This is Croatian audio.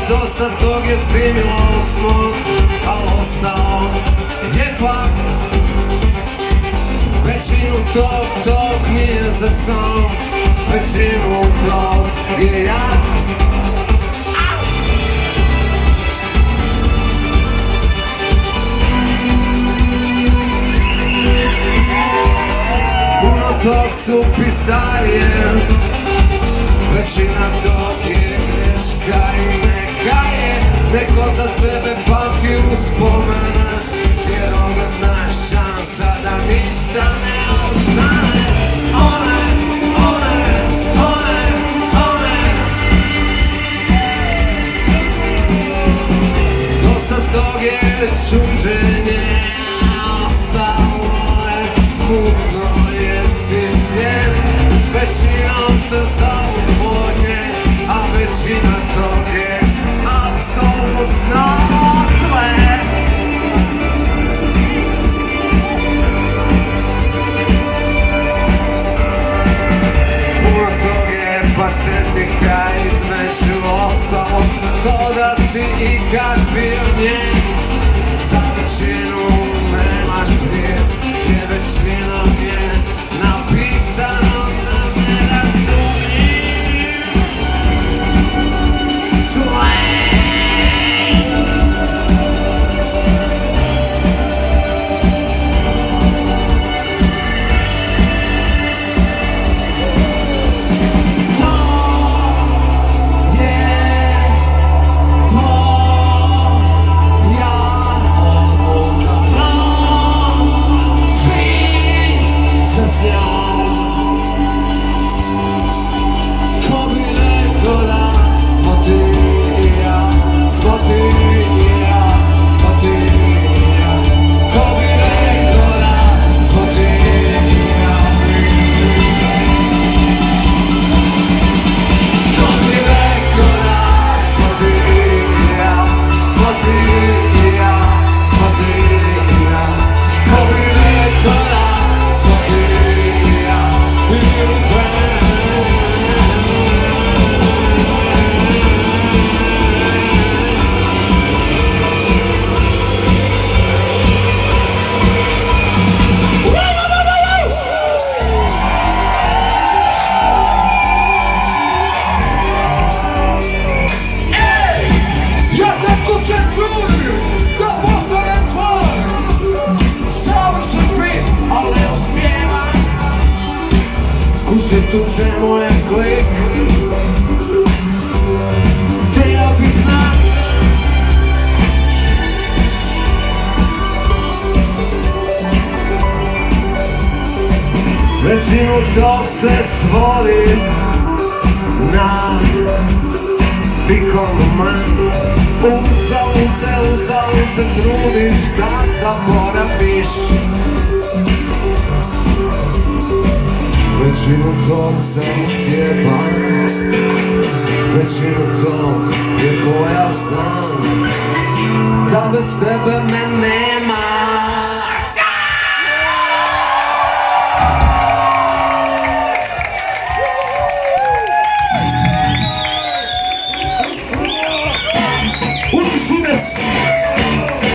dosta tog je snimilo u smog, a ostao je fakt. Većinu tog nije za sam, većinu tog je jak. Puno tog su pistarije, većina tog je greška i neka je neko za tebe pamti uspomene, jer ogromna je šansa da ništa ne ostane. One dosta tog je čuđenje, ostalo je mutno, jesi svijet. Većinom se zovu vodnje, a većina tog je apsolutno sve. Puno tog je patetika, između ostalog to da si ikad bio njen. Za većinu nemaš svijet, jer većina je napisano na nerazumljiv slang. Tu čemu je klik, htio bih znat. Većinu tog se svodi na pikoman. Uzalud se trudiš da zaboraviš. Većinu tog sam sjeban, većinu tog je bojazan, da bez tebe